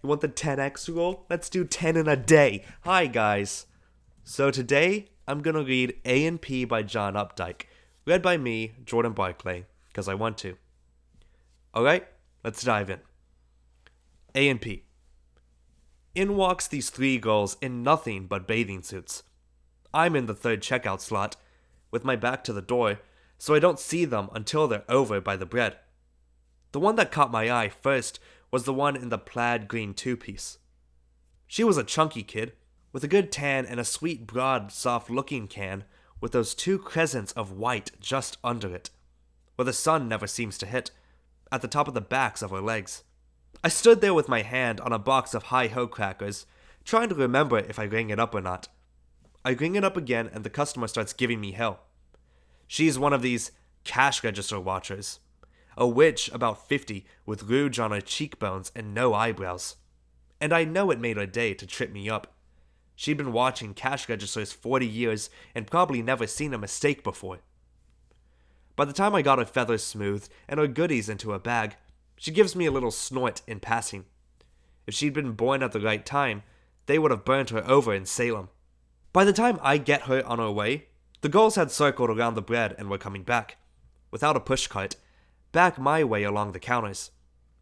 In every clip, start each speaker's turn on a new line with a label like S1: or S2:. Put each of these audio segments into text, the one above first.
S1: You want the 10x rule? Let's do 10 in a day. Hi, guys. So today, I'm gonna read A&P by John Updike, read by me, Jordan Barclay, because I want to. Alright, let's dive in. A&P. In walks these three girls in nothing but bathing suits. I'm in the third checkout slot, with my back to the door, so I don't see them until they're over by the bread. The one that caught my eye first was the one in the plaid green two-piece. She was a chunky kid, with a good tan and a sweet, broad, soft-looking can with those two crescents of white just under it, where the sun never seems to hit, at the top of the backs of her legs. I stood there with my hand on a box of hi-ho crackers, trying to remember if I rang it up or not. I ring it up again and the customer starts giving me hell. She's one of these cash register watchers. A witch about 50 with rouge on her cheekbones and no eyebrows. And I know it made her day to trip me up. She'd been watching cash registers 40 years and probably never seen a mistake before. By the time I got her feathers smoothed and her goodies into a bag, she gives me a little snort in passing. If she'd been born at the right time, they would have burnt her over in Salem. By the time I get her on her way, the girls had circled around the bread and were coming back, without a pushcart, back my way along the counters,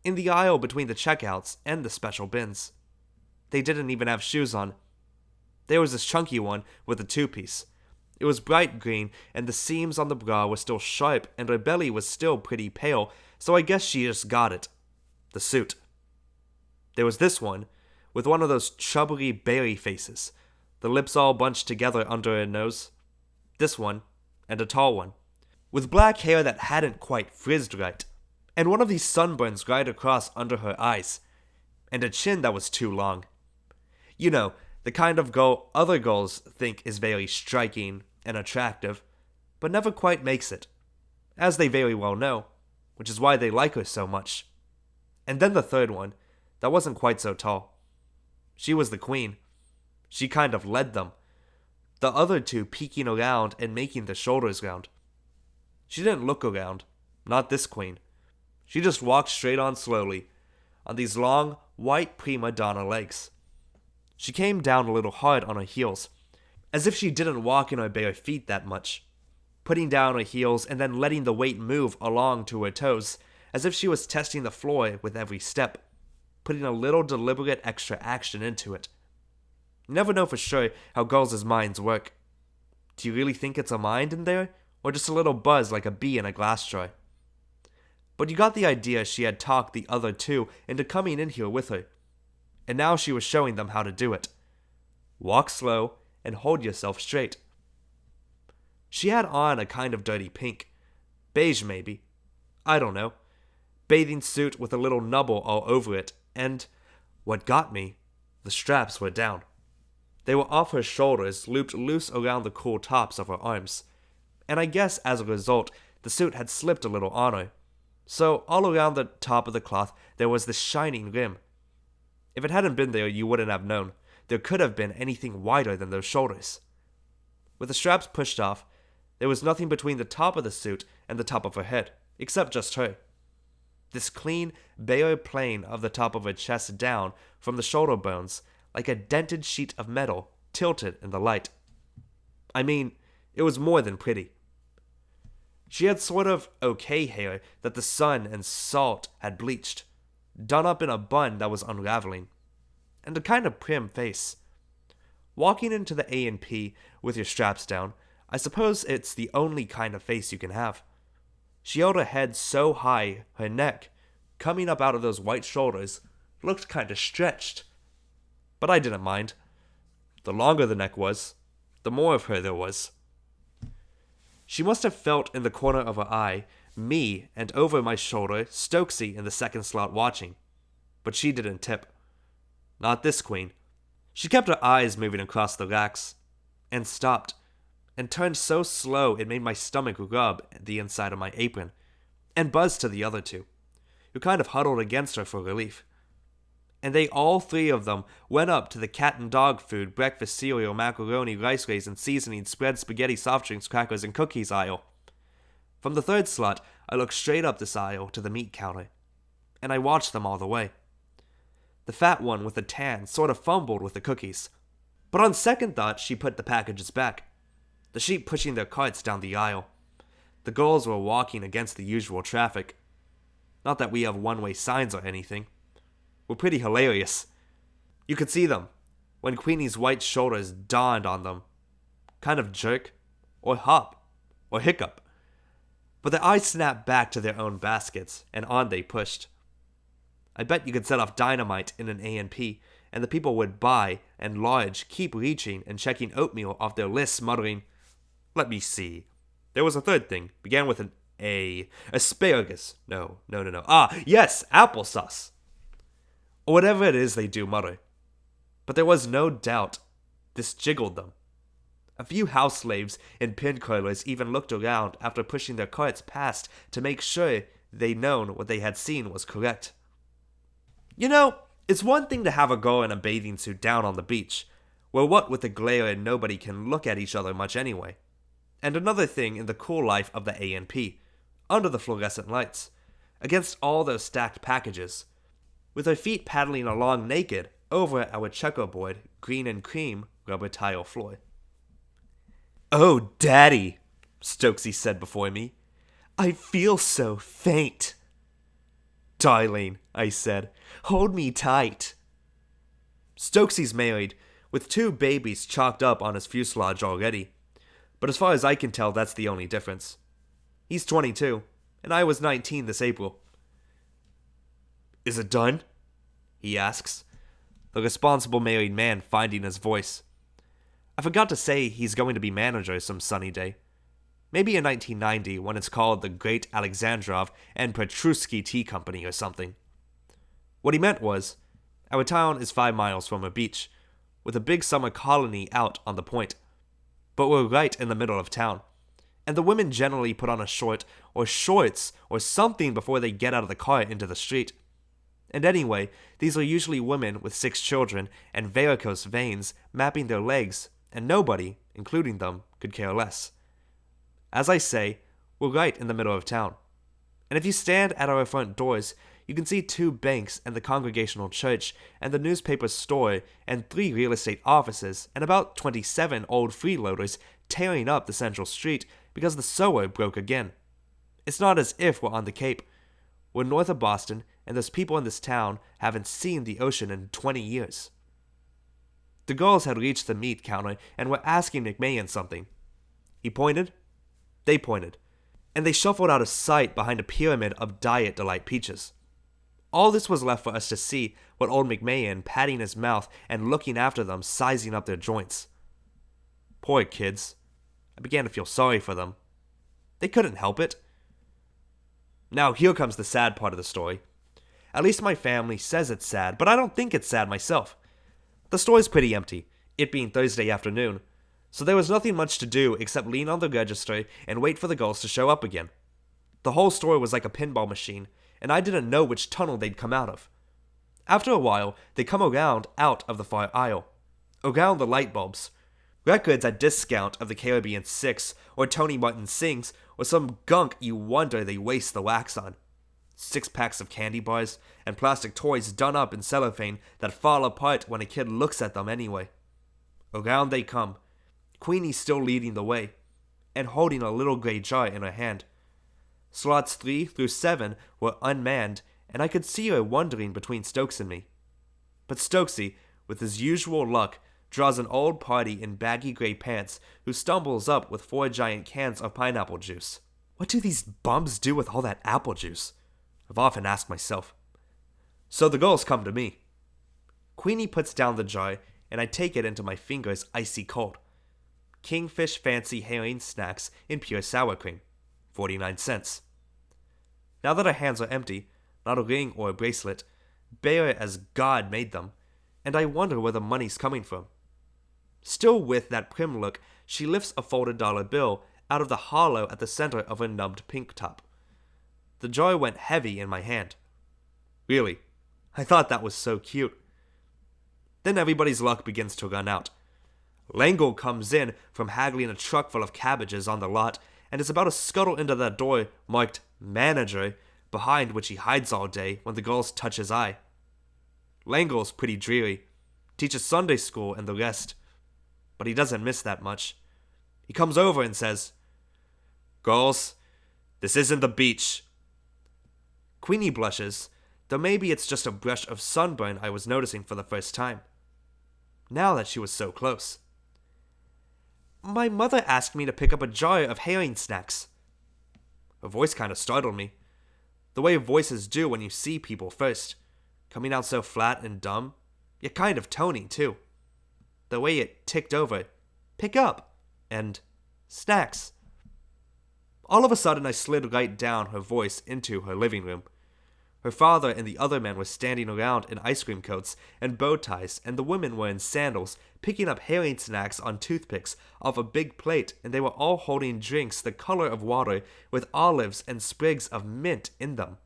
S1: in the aisle between the checkouts and the special bins. They didn't even have shoes on. There was this chunky one with a two-piece. It was bright green, and the seams on the bra were still sharp, and her belly was still pretty pale, so I guess she just got it. The suit. There was this one, with one of those chubbly berry faces, the lips all bunched together under her nose. This one, and a tall one, with black hair that hadn't quite frizzed right, and one of these sunburns right across under her eyes, and a chin that was too long. You know, the kind of girl other girls think is very striking and attractive, but never quite makes it, as they very well know, which is why they like her so much. And then the third one, that wasn't quite so tall. She was the queen. She kind of led them, the other two peeking around and making their shoulders round. She didn't look around, not this queen. She just walked straight on slowly, on these long, white prima donna legs. She came down a little hard on her heels, as if she didn't walk in her bare feet that much, putting down her heels and then letting the weight move along to her toes, as if she was testing the floor with every step, putting a little deliberate extra action into it. You never know for sure how girls' minds work. Do you really think it's a mind in there, or just a little buzz like a bee in a glass jar? But you got the idea she had talked the other two into coming in here with her, and now she was showing them how to do it. Walk slow and hold yourself straight. She had on a kind of dirty pink, beige maybe, I don't know, bathing suit with a little nubble all over it, and, what got me, the straps were down. They were off her shoulders, looped loose around the cool tops of her arms, and I guess as a result, the suit had slipped a little on her. So all around the top of the cloth there was this shining rim. If it hadn't been there, you wouldn't have known. There could have been anything wider than those shoulders. With the straps pushed off, there was nothing between the top of the suit and the top of her head, except just her. This clean, bare plane of the top of her chest down from the shoulder bones, like a dented sheet of metal tilted in the light. I mean, it was more than pretty. She had sort of okay hair that the sun and salt had bleached, done up in a bun that was unraveling, and a kind of prim face. Walking into the A&P with your straps down, I suppose it's the only kind of face you can have. She held her head so high, her neck, coming up out of those white shoulders, looked kind of stretched. But I didn't mind. The longer the neck was, the more of her there was. She must have felt in the corner of her eye, me, and over my shoulder, Stokesy in the second slot watching. But she didn't tip. Not this queen. She kept her eyes moving across the racks, and stopped, and turned so slow it made my stomach rub the inside of my apron, and buzzed to the other two, who kind of huddled against her for relief. And they all three of them went up to the cat and dog food, breakfast cereal, macaroni, rice raisin, seasoning, spread, spaghetti, soft drinks, crackers, and cookies aisle. From the third slot, I looked straight up this aisle to the meat counter, and I watched them all the way. The fat one with the tan sort of fumbled with the cookies. But on second thought, she put the packages back. The sheep pushing their carts down the aisle. The girls were walking against the usual traffic. Not that we have one-way signs or anything. We're pretty hilarious. You could see them when Queenie's white shoulders dawned on them. Kind of jerk, or hop, or hiccup. But their eyes snapped back to their own baskets, and on they pushed. I bet you could set off dynamite in an A&P, and the people would buy, and large, keep reaching and checking oatmeal off their lists, muttering, "Let me see. There was a third thing. Began with an A. Asparagus. No. Ah, yes, applesauce." Or whatever it is they do mutter. But there was no doubt this jiggled them. A few house slaves and pin curlers even looked around after pushing their carts past to make sure they known what they had seen was correct. You know, it's one thing to have a girl in a bathing suit down on the beach, where what with the glare and nobody can look at each other much anyway. And another thing in the cool life of the A&P, under the fluorescent lights, against all those stacked packages, with her feet paddling along naked over our checkerboard, green and cream rubber tile floor. "Oh, Daddy," Stokesy said before me. "I feel so faint." "Darling," I said, "hold me tight." Stokesy's married, with 2 babies chalked up on his fuselage already. But as far as I can tell, that's the only difference. He's 22, and I was 19 this April. "Is it done?" he asks, the responsible married man finding his voice. I forgot to say he's going to be manager some sunny day. Maybe in 1990, when it's called the Great Alexandrov and Petruski Tea Company or something. What he meant was, our town is 5 miles from a beach, with a big summer colony out on the point. But we're right in the middle of town, and the women generally put on a short or shorts or something before they get out of the car into the street. And anyway, these are usually women with 6 children and varicose veins mapping their legs, and nobody, including them, could care less. As I say, we're right in the middle of town. And if you stand at our front doors, you can see 2 banks and the Congregational Church and the newspaper store and 3 real estate offices and about 27 old freeloaders tearing up the central street because the sewer broke again. It's not as if we're on the Cape. We're north of Boston, and those people in this town haven't seen the ocean in 20 years. The girls had reached the meat counter and were asking McMahon something. He pointed. They pointed. And they shuffled out of sight behind a pyramid of Diet Delight peaches. All this was left for us to see what old McMahon patting his mouth and looking after them, sizing up their joints. Poor kids. I began to feel sorry for them. They couldn't help it. Now here comes the sad part of the story. At least my family says it's sad, but I don't think it's sad myself. The store's pretty empty, it being Thursday afternoon, so there was nothing much to do except lean on the register and wait for the girls to show up again. The whole store was like a pinball machine, and I didn't know which tunnel they'd come out of. After a while, they come around out of the far aisle, around the light bulbs. Records at discount of the Caribbean 6, or Tony Martin Sings, or some gunk you wonder they waste the wax on. 6 packs of candy bars, and plastic toys done up in cellophane that fall apart when a kid looks at them anyway. Around they come, Queenie still leading the way, and holding a little gray jar in her hand. Slots 3 through 7 were unmanned, and I could see her wandering between Stokes and me. But Stokesy, with his usual luck, draws an old party in baggy gray pants who stumbles up with 4 giant cans of pineapple juice. What do these bums do with all that apple juice? I've often asked myself. So the girls come to me. Queenie puts down the jar, and I take it into my fingers icy cold. Kingfish Fancy Herring Snacks in pure sour cream. 49 cents. Now that her hands are empty, not a ring or a bracelet, bare as God made them, and I wonder where the money's coming from. Still with that prim look, she lifts a folded dollar bill out of the hollow at the center of her nubbed pink top. The jar went heavy in my hand. Really, I thought that was so cute. Then everybody's luck begins to run out. Langle comes in from haggling a truck full of cabbages on the lot and is about to scuttle into that door marked manager, behind which he hides all day when the girls touch his eye. Langel's pretty dreary. Teaches Sunday school and the rest. But he doesn't miss that much. He comes over and says, "Girls, this isn't the beach." Queenie blushes, though maybe it's just a brush of sunburn I was noticing for the first time. Now that she was so close. "My mother asked me to pick up a jar of herring snacks." Her voice kind of startled me. The way voices do when you see people first. Coming out so flat and dumb, yet kind of tony too. The way it ticked over, "Pick up," and "snacks." All of a sudden I slid right down her voice into her living room. Her father and the other men were standing around in ice cream coats and bow ties, and the women were in sandals, picking up herring snacks on toothpicks off a big plate, and they were all holding drinks the color of water with olives and sprigs of mint in them.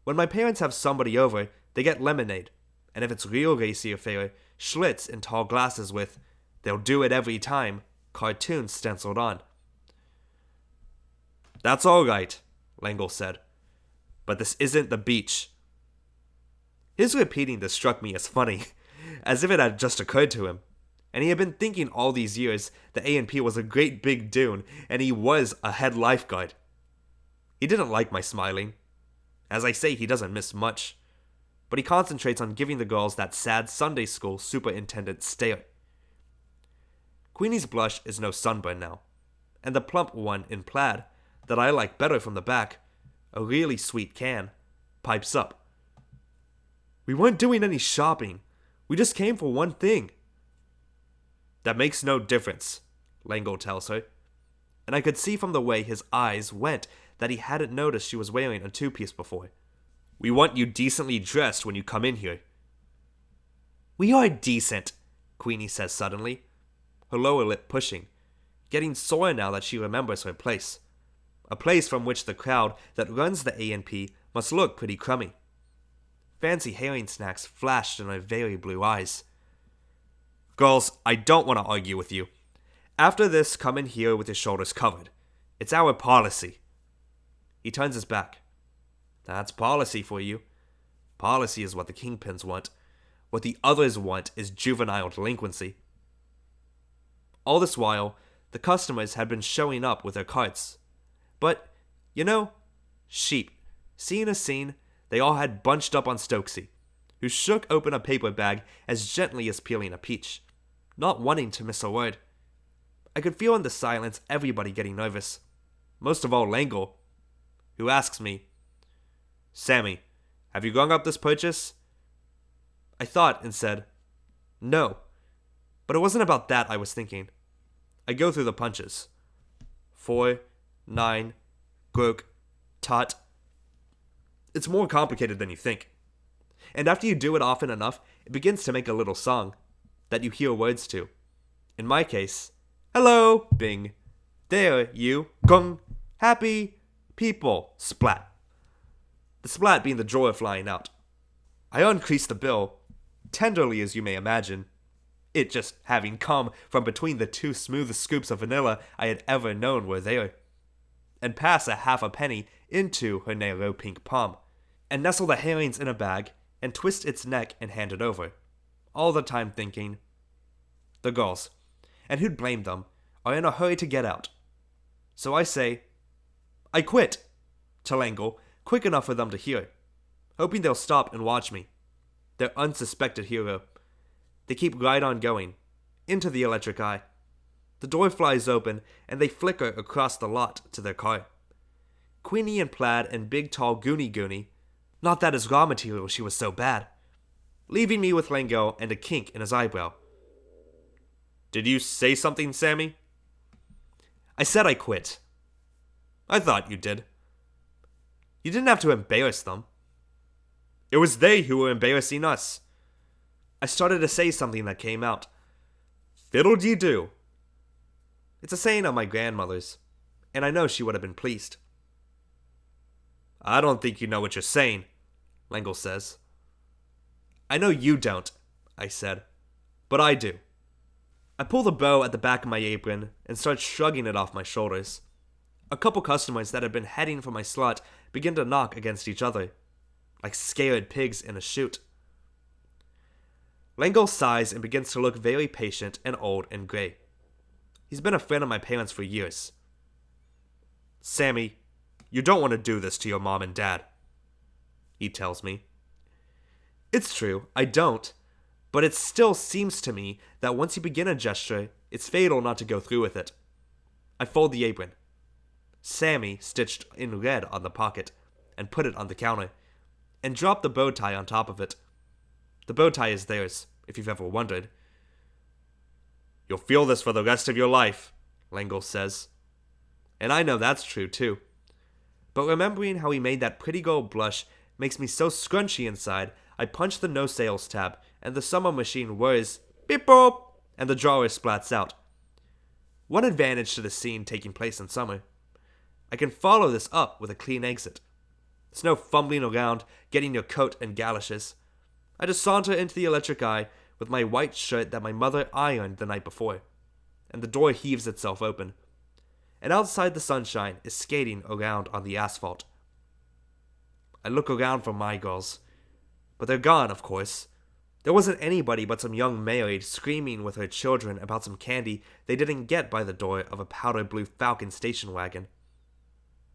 S1: When my parents have somebody over, they get lemonade, and if it's real racy affair, Schlitz in tall glasses with "They'll do it every time" cartoons stenciled on. "That's all right," Langel said. "But this isn't the beach." His repeating this struck me as funny, as if it had just occurred to him. And he had been thinking all these years that A&P was a great big dune, and he was a head lifeguard. He didn't like my smiling. As I say, he doesn't miss much. But he concentrates on giving the girls that sad Sunday school superintendent stare. Queenie's blush is no sunburn now, and the plump one in plaid, that I like better from the back, a really sweet can, pipes up. "We weren't doing any shopping. We just came for one thing." "That makes no difference," Langel tells her, and I could see from the way his eyes went that he hadn't noticed she was wearing a two-piece before. "We want you decently dressed when you come in here." "We are decent," Queenie says suddenly, her lower lip pushing, getting sore now that she remembers her place. A place from which the crowd that runs the A&P must look pretty crummy. Fancy herring snacks flashed in her very blue eyes. "Girls, I don't want to argue with you. After this, come in here with your shoulders covered. It's our policy." He turns his back. "That's policy for you. Policy is what the kingpins want. What the others want is juvenile delinquency." All this while, the customers had been showing up with their carts. But, sheep. Seeing a scene, they all had bunched up on Stokesy, who shook open a paper bag as gently as peeling a peach, not wanting to miss a word. I could feel in the silence everybody getting nervous. Most of all Langel, who asks me, "Sammy, have you rung up this purchase?" I thought and said, "No." But it wasn't about that I was thinking. I go through the punches. 4, 9, Gurk, Tot. It's more complicated than you think. And after you do it often enough, it begins to make a little song that you hear words to. In my case, "Hello, Bing. There, you, Gung. Happy people, splat." The splat being the drawer flying out. I uncreased the bill, tenderly as you may imagine, it just having come from between the two smoothest scoops of vanilla I had ever known were there, and pass a half a penny into her narrow pink palm, and nestle the herrings in a bag, and twist its neck and hand it over, all the time thinking, the girls, and who'd blame them, are in a hurry to get out. So I say, "I quit," to Langel, quick enough for them to hear, hoping they'll stop and watch me. Their unsuspected hero. They keep right on going, into the electric eye. The door flies open, and they flicker across the lot to their car. Queenie in plaid and big tall Goonie, not that as raw material she was so bad, leaving me with Langel and a kink in his eyebrow. "Did you say something, Sammy?" "I said I quit." "I thought you did." "You didn't have to embarrass them." "It was they who were embarrassing us." I started to say something that came out. "Fiddle-dee-doo." It's a saying of my grandmother's, and I know she would have been pleased. "I don't think you know what you're saying," Langel says. "I know you don't," I said, "but I do." I pull the bow at the back of my apron and start shrugging it off my shoulders. A couple customers that had been heading for my slot begin to knock against each other, like scared pigs in a chute. Lango sighs and begins to look very patient and old and gray. He's been a friend of my parents for years. Sammy, you don't want to do this to your mom and dad, he tells me. It's true, I don't, but it still seems to me that once you begin a gesture, it's fatal not to go through with it. I fold the apron. Sammy stitched in red on the pocket and put it on the counter, and dropped the bow tie on top of it. The bow tie is theirs, if you've ever wondered. You'll feel this for the rest of your life, Langle says. And I know that's true, too. But remembering how he made that pretty girl blush makes me so scrunchy inside, I punch the no sales tab, and the summer machine whirs, beep boop, and the drawer splats out. One advantage to the scene taking place in summer. I can follow this up with a clean exit. There's no fumbling around, getting your coat and galoshes. I just saunter into the electric eye with my white shirt that my mother ironed the night before, and the door heaves itself open. And outside the sunshine is skating around on the asphalt. I look around for my girls, but they're gone, of course. There wasn't anybody but some young maid screaming with her children about some candy they didn't get by the door of a powder blue Falcon station wagon.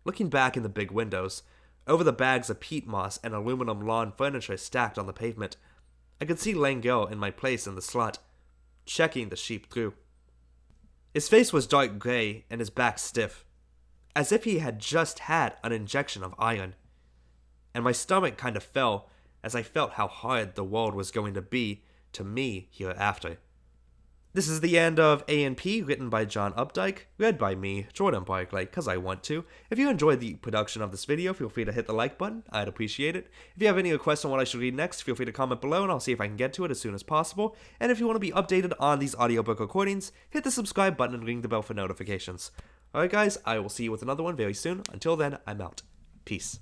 S1: Looking back in the big windows, over the bags of peat moss and aluminum lawn furniture stacked on the pavement, I could see Langell in my place in the slot, checking the sheep through. His face was dark gray and his back stiff, as if he had just had an injection of iron. And my stomach kind of fell as I felt how hard the world was going to be to me hereafter. This is the end of A&P, written by John Updike, read by me, Jordan Barclay, because I want to. If you enjoyed the production of this video, feel free to hit the like button. I'd appreciate it. If you have any requests on what I should read next, feel free to comment below, and I'll see if I can get to it as soon as possible. And if you want to be updated on these audiobook recordings, hit the subscribe button and ring the bell for notifications. Alright guys, I will see you with another one very soon. Until then, I'm out. Peace.